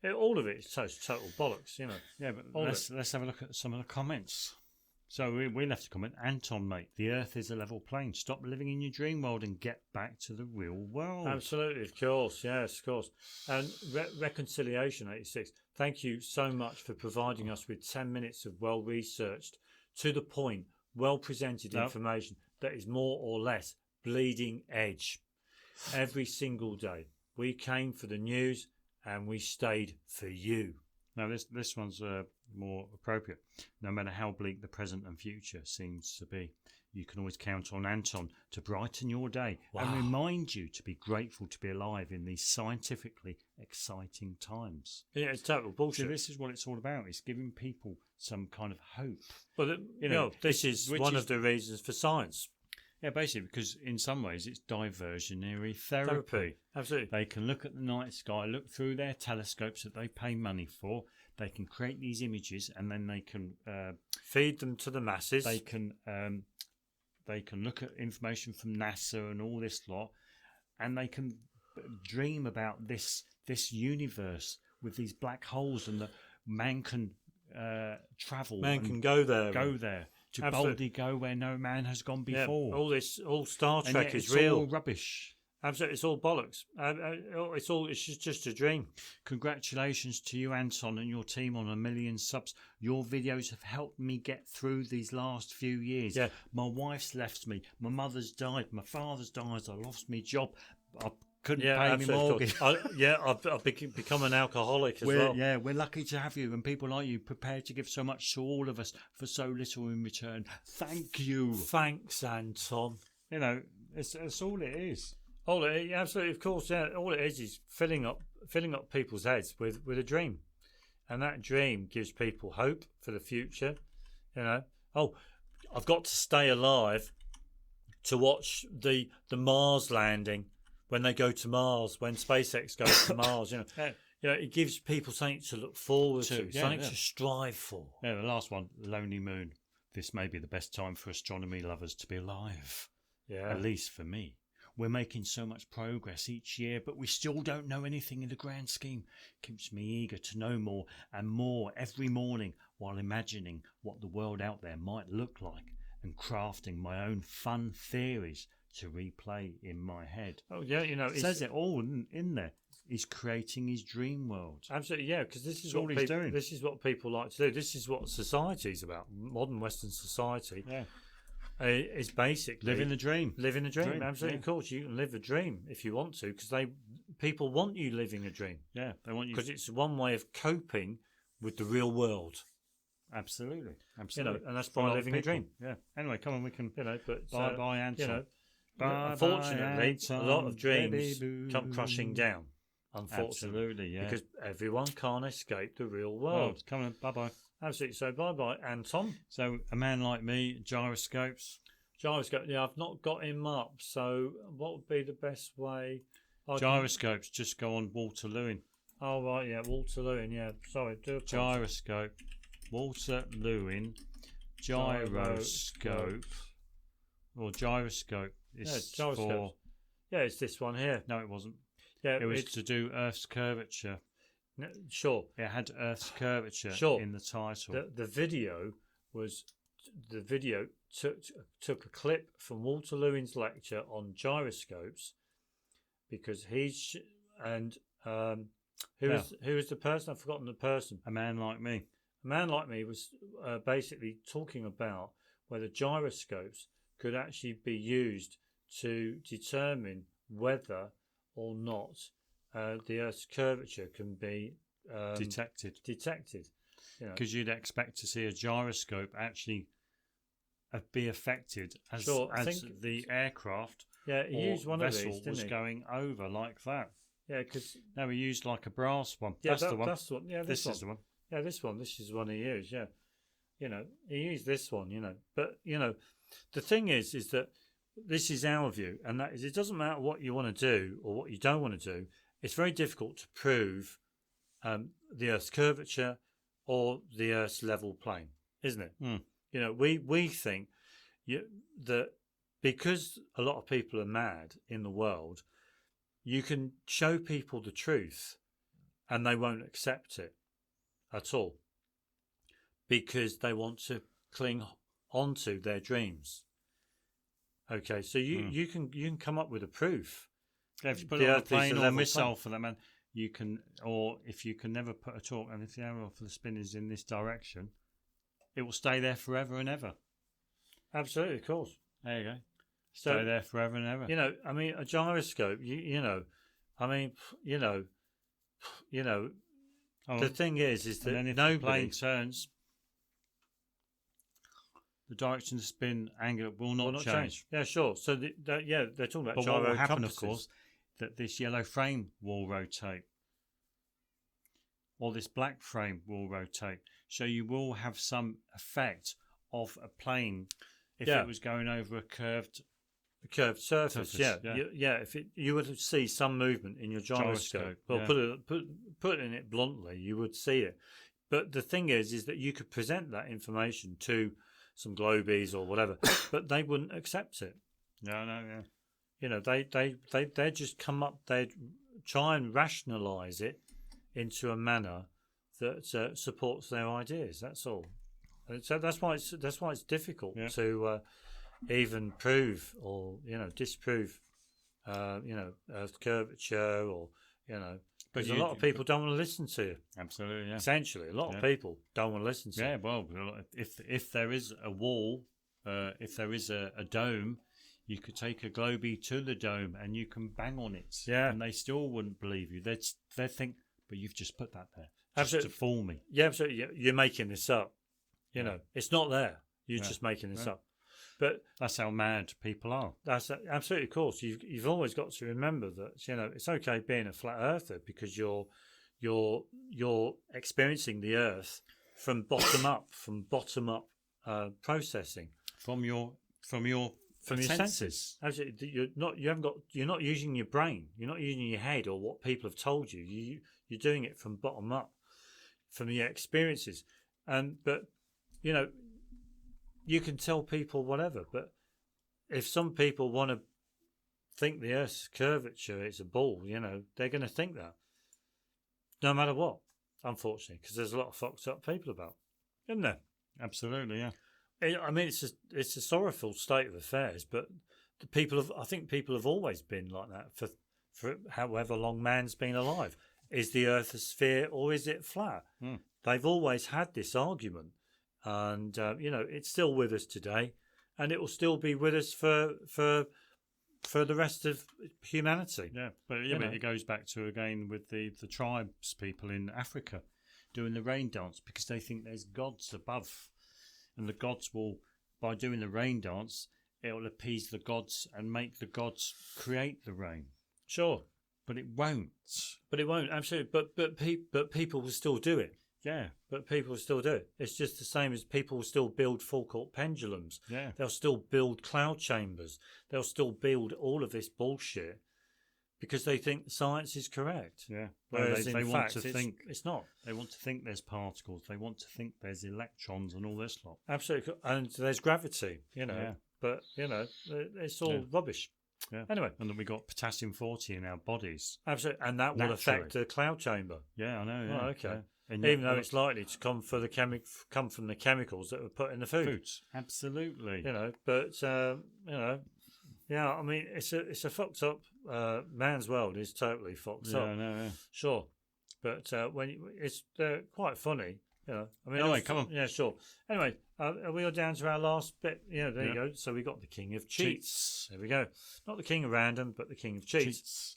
All of it is total bollocks, you know. Yeah, but All let's have a look at some of the comments. So we left a comment. Anton, mate, the earth is a level plane. Stop living in your dream world and get back to the real world. Absolutely, of course, yes, of course. And Reconciliation 86, thank you so much for providing us with 10 minutes of well-researched, to the point, well-presented information that is more or less bleeding edge. Every single day. We came for the news and we stayed for you. Now, this one's more appropriate. No matter how bleak the present and future seems to be, you can always count on Anton to brighten your day and remind you to be grateful to be alive in these scientifically exciting times. Yeah, it's total bullshit. So this is what it's all about. It's giving people some kind of hope. Well, this is one of the reasons for science. Yeah, basically, because in some ways it's diversionary therapy. Absolutely. They can look at the night sky, look through their telescopes that they pay money for. They can create these images, and then they can feed them to the masses. They can look at information from NASA and all this lot, and they can dream about this universe with these black holes, and that man can travel. Man can go there. To boldly go where no man has gone before. Yeah, all Star Trek is real. It's all rubbish. Absolutely, it's all bollocks. It's just a dream. Congratulations to you, Anton, and your team on 1 million subs. Your videos have helped me get through these last few years. Yeah. My wife's left me. My mother's died. My father's died. I lost my job. I couldn't pay my mortgage. I've become an alcoholic as well. Yeah, we're lucky to have you, and people like you prepared to give so much to all of us for so little in return. Thank you. Thanks, Anton. You know, it's all it is. Absolutely, of course. Yeah, all it is filling up people's heads with a dream, and that dream gives people hope for the future. You know, I've got to stay alive to watch the Mars landing. When they go to Mars, when SpaceX goes to Mars, it gives people something to look forward to, something to strive for. Yeah, the last one, Lonely Moon. This may be the best time for astronomy lovers to be alive. Yeah. At least for me. We're making so much progress each year, but we still don't know anything in the grand scheme. Keeps me eager to know more and more every morning, while imagining what the world out there might look like and crafting my own fun theories to replay in my head. Oh yeah, it says it all in there. He's creating his dream world. Absolutely, yeah, because this is what he's doing. This is what people like to do. This is what society's about. Modern Western society. Yeah. Is basically living the dream. Living a dream. Absolutely, of course, you can live a dream if you want to, because people want you living a dream. Yeah, they want you, because it's one way of coping with the real world. Absolutely. And that's by living a dream. Yeah. Anyway, come on, we can. But bye, Anton. Unfortunately, a lot of dreams come crushing down. Unfortunately, absolutely, yeah. Because everyone can't escape the real world. Come on, bye. Absolutely. So bye, Anton. So a man like me, gyroscopes. Yeah, I've not got him up. So what would be the best way? Gyroscopes, just go on Walter Lewin. Oh right, yeah, Walter Lewin. Yeah, sorry. Gyroscope, Walter Lewin, gyroscope, or gyroscope. Gyroscope. Yeah, it's this one here. No, it wasn't. Yeah, it was to do Earth's curvature. No, sure. It had Earth's curvature in the title. The video took a clip from Walter Lewin's lecture on gyroscopes, because who was the person? I've forgotten the person. A man like me. A man like me was basically talking about whether gyroscopes could actually be used to determine whether or not the Earth's curvature can be detected. Because you'd expect to see a gyroscope actually be affected as the aircraft he used one vessel of these, was going over like that. Yeah, because he used like a brass one. Yeah, that's the one. That's the one. Yeah, this is the one. Yeah, this one. This is the one he used. Yeah, he used this one. But the thing is that this is our view, and that is, it doesn't matter what you want to do or what you don't want to do. It's very difficult to prove the Earth's curvature or the Earth's level plane, isn't it? We think that because a lot of people are mad in the world, you can show people the truth and they won't accept it at all because they want to cling onto their dreams. Okay, so you can come up with a proof. Yeah, if you put it on a plane or a missile for that man, you can, or if you can never put a torque, and if the arrow for the spin is in this direction, it will stay there forever and ever. Absolutely, of course. There you go. Stay there forever and ever. You know, I mean, a gyroscope. You know, I mean, you know. The thing is that if nobody the plane turns, the direction of spin angle will not change. Yeah, sure. So they're talking about but gyro what will happen, compasses. of course, that this yellow frame will rotate, or this black frame will rotate. So you will have some effect of a plane if it was going over a curved surface. Yeah. If you would see some movement in your gyroscope, well, put in it bluntly, you would see it. But the thing is that you could present that information to some globies or whatever, but they wouldn't accept it. Yeah. You know, they just come up. They try and rationalise it into a manner that supports their ideas. That's all. And so that's why it's difficult to even prove or disprove Earth curvature or Because a lot of people don't want to listen to you. Absolutely, yeah. Essentially, a lot of people don't want to listen to you. Yeah, well, if there is a wall, if there is a dome, you could take a globie to the dome and you can bang on it. Yeah. And they still wouldn't believe you. They'd think, but you've just put that there. Absolutely. Just to fool me. Yeah, absolutely. You're making this up. You know, it's not there. You're just making this up. But that's how mad people are. That's absolutely, of course. You've always got to remember that it's okay being a flat earther because you're experiencing the Earth from bottom up processing from your senses. Absolutely, you're not using your brain. You're not using your head or what people have told you. You're doing it from bottom up, from your experiences. But you can tell people whatever, but if some people want to think the Earth's curvature is a ball, they're going to think that, no matter what, unfortunately, because there's a lot of fucked up people about, isn't there? Absolutely, yeah. I mean, it's a sorrowful state of affairs, but I think people have always been like that for however long man's been alive. Is the Earth a sphere or is it flat? They've always had this argument. And it's still with us today, and it will still be with us for the rest of humanity. Yeah, but it goes back to again with the tribes people in Africa doing the rain dance because they think there's gods above, and the gods will, by doing the rain dance, it will appease the gods and make the gods create the rain. Sure, but it won't. But it won't absolutely. But people will still do it. Yeah, but people still do it. It's just the same as people will still build full court pendulums. Yeah, they'll still build cloud chambers. They'll still build all of this bullshit because they think science is correct. Yeah, whereas they want to think it's not. They want to think there's particles. They want to think there's electrons and all this lot. Absolutely, and there's gravity. Yeah. But it's all rubbish. Yeah. Anyway, and then we got potassium-40 in our bodies. Absolutely, and that will affect the cloud chamber. Yeah, I know. Yeah. Oh, okay. Yeah. And even though it's likely to come from the chemicals that were put in the food. Absolutely. But yeah. I mean, it's a fucked up man's world is totally fucked up. Yeah. Sure, but it's quite funny. I mean, anyway, come on. Yeah, sure. Anyway, are we all down to our last bit? Yeah, there you go. So we got the king of cheats. There we go. Not the king of random, but the king of cheats.